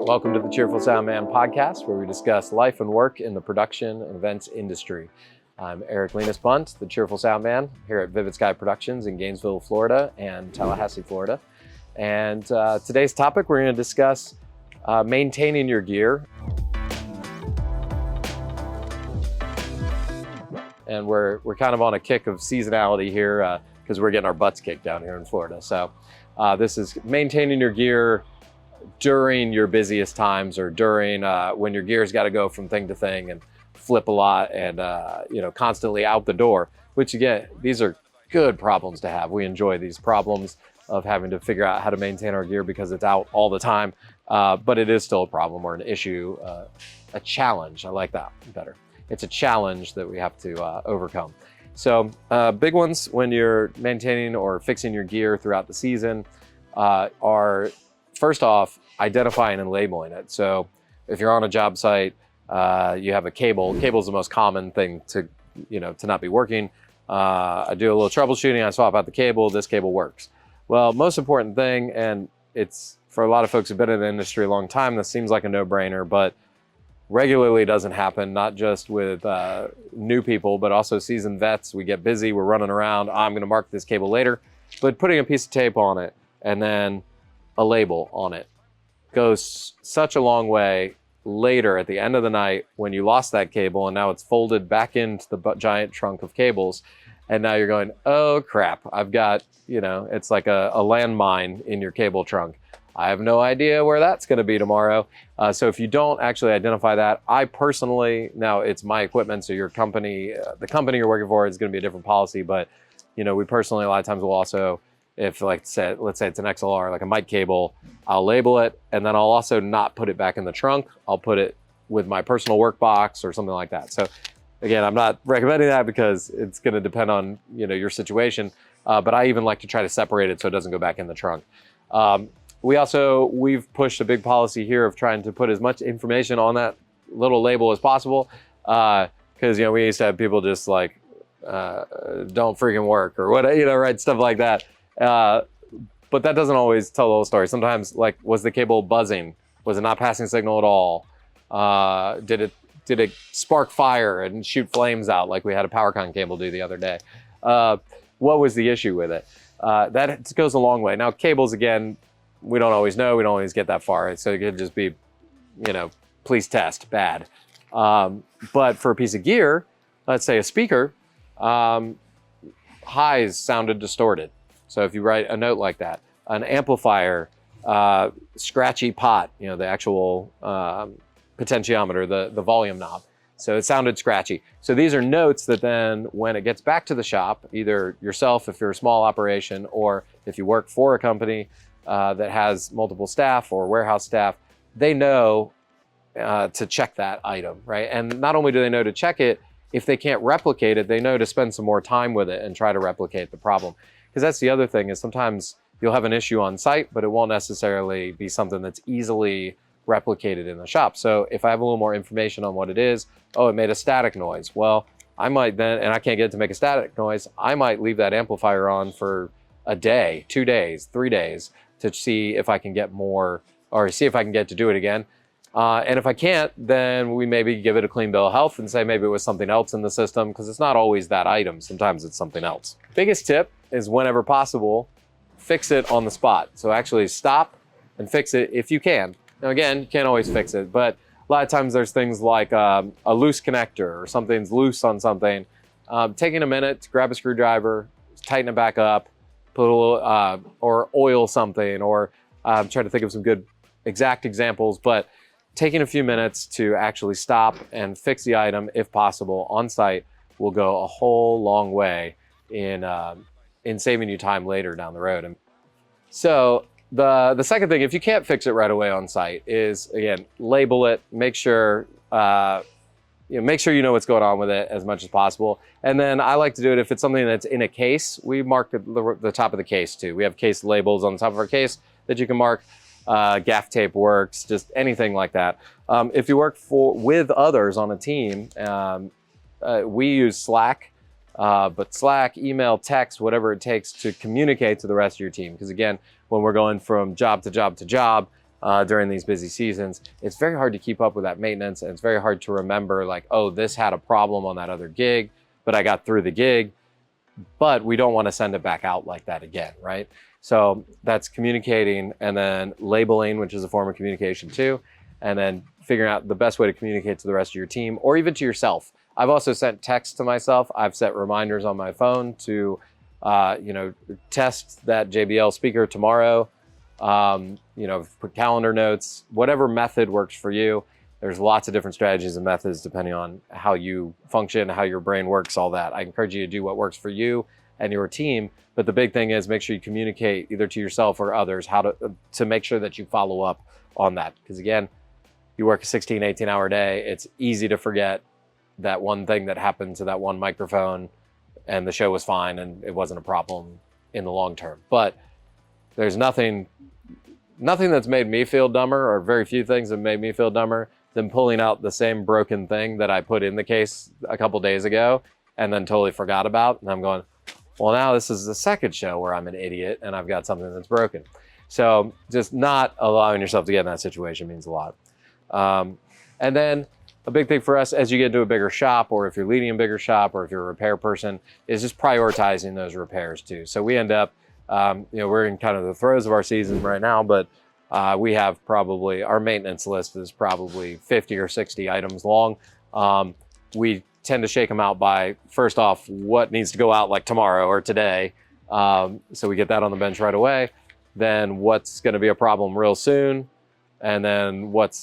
Welcome to the Cheerful Soundman podcast, where we discuss life and work in the production and events industry. I'm Eric Linus Bunt, the Cheerful Soundman here at Vivid Sky Productions in Gainesville, Florida and Tallahassee, Florida. And today's topic, we're going to discuss maintaining your gear. And we're kind of on a kick of seasonality here because we're getting our butts kicked down here in Florida. So this is maintaining your gear during your busiest times, or during when your gear's got to go from thing to thing and flip a lot and constantly out the door, which again, these are good problems to have. We enjoy these problems of having to figure out how to maintain our gear because it's out all the time, but it is still a problem or an issue, a challenge. I like that better. It's a challenge that we have to overcome. So big ones when you're maintaining or fixing your gear throughout the season are, first off, identifying and labeling it. So if you're on a job site, you have a cable. Cable is the most common thing to not be working. I do a little troubleshooting. I swap out the cable. This cable works. Well, most important thing, and it's for a lot of folks who've been in the industry a long time, this seems like a no-brainer, but regularly doesn't happen, not just with new people, but also seasoned vets. We get busy, we're running around, I'm gonna mark this cable later, but putting a piece of tape on it and then a label on it goes such a long way later at the end of the night when you lost that cable and now it's folded back into the giant trunk of cables. And now you're going, oh crap, I've got, it's like a landmine in your cable trunk. I have no idea where that's going to be tomorrow. So if you don't actually identify that, I personally, now it's my equipment, so your company, the company you're working for is going to be a different policy, but we personally a lot of times will also, if let's say it's an XLR, like a mic cable, I'll label it, and then I'll also not put it back in the trunk. I'll put it with my personal work box or something like that. So again, I'm not recommending that because it's going to depend on your situation, but I even like to try to separate it so it doesn't go back in the trunk. We've pushed a big policy here of trying to put as much information on that little label as possible, because we used to have people just like don't freaking work or what, right, stuff like that. But that doesn't always tell the whole story. Sometimes, like, was the cable buzzing? Was it not passing signal at all? Did it spark fire and shoot flames out like we had a PowerCon cable do the other day? What was the issue with it? That goes a long way. Now, cables, again, we don't always know. We don't always get that far. So it could just be, please test, bad. But for a piece of gear, let's say a speaker, highs sounded distorted. So if you write a note like that, an amplifier, scratchy pot, the actual potentiometer, the volume knob. So it sounded scratchy. So these are notes that then when it gets back to the shop, either yourself if you're a small operation, or if you work for a company that has multiple staff or warehouse staff, they know to check that item, right? And not only do they know to check it, if they can't replicate it, they know to spend some more time with it and try to replicate the problem. Because that's the other thing, is sometimes you'll have an issue on site, but it won't necessarily be something that's easily replicated in the shop. So if I have a little more information on what it is, oh, it made a static noise. Well, I might then, and I can't get it to make a static noise, I might leave that amplifier on for a day, 2 days, 3 days to see if I can get more, or see if I can get to do it again. And if I can't, then we maybe give it a clean bill of health and say maybe it was something else in the system, because it's not always that item. Sometimes it's something else. Biggest tip is, whenever possible, fix it on the spot. So actually stop and fix it if you can. Now again, you can't always fix it, but a lot of times there's things like a loose connector or something's loose on something. Taking a minute to grab a screwdriver, tighten it back up, put a little, or oil something, or try to think of some good exact examples, but taking a few minutes to actually stop and fix the item, if possible, on site, will go a whole long way in saving you time later down the road. And so the second thing, if you can't fix it right away on site, is, again, label it. Make sure make sure you know what's going on with it as much as possible. And then I like to do it if it's something that's in a case. We mark the top of the case too. We have case labels on the top of our case that you can mark. Gaff tape works, just anything like that. If you work with others on a team, we use Slack, but Slack, email, text, whatever it takes to communicate to the rest of your team. Because again, when we're going from job to job to job, during these busy seasons, it's very hard to keep up with that maintenance, and it's very hard to remember like, oh, this had a problem on that other gig, but I got through the gig. But we don't want to send it back out like that again, right? So that's communicating, and then labeling, which is a form of communication too, and then figuring out the best way to communicate to the rest of your team or even to yourself. I've also sent texts to myself. I've set reminders on my phone to, test that JBL speaker tomorrow. Put calendar notes, whatever method works for you. There's lots of different strategies and methods depending on how you function, how your brain works, all that. I encourage you to do what works for you and your team. But the big thing is make sure you communicate either to yourself or others how to make sure that you follow up on that. Because again, you work a 16, 18-hour day. It's easy to forget that one thing that happened to that one microphone and the show was fine and it wasn't a problem in the long term. But there's nothing that's made me feel dumber, or very few things that made me feel dumber, than pulling out the same broken thing that I put in the case a couple days ago and then totally forgot about. And I'm going, well, now this is the second show where I'm an idiot and I've got something that's broken. So just not allowing yourself to get in that situation means a lot. And then a big thing for us as you get into a bigger shop, or if you're leading a bigger shop, or if you're a repair person, is just prioritizing those repairs too. So we end up, we're in kind of the throes of our season right now, but we have probably, our maintenance list is probably 50 or 60 items long. We tend to shake them out by, first off, what needs to go out like tomorrow or today. So we get that on the bench right away. Then what's going to be a problem real soon. And then what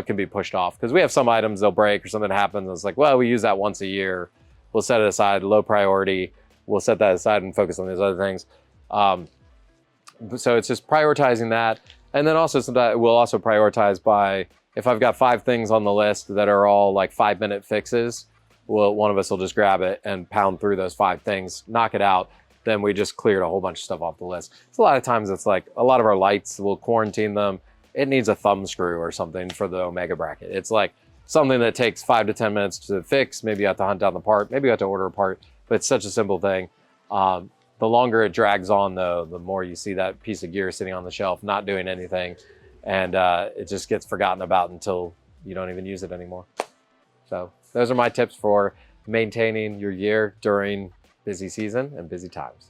can be pushed off. Because we have some items they'll break or something happens. It's like, well, we use that once a year. We'll set it aside, low priority. We'll set that aside and focus on these other things. So it's just prioritizing that. And then also sometimes we'll also prioritize by, if I've got 5 things on the list that are all like 5-minute fixes, well, one of us will just grab it and pound through those 5 things, knock it out. Then we just cleared a whole bunch of stuff off the list. So a lot of times it's like a lot of our lights, we'll quarantine them. It needs a thumb screw or something for the Omega bracket. It's like something that takes 5 to 10 minutes to fix. Maybe you have to hunt down the part, maybe you have to order a part, but it's such a simple thing. The longer it drags on though, the more you see that piece of gear sitting on the shelf, not doing anything. And it just gets forgotten about until you don't even use it anymore. So those are my tips for maintaining your gear during busy season and busy times.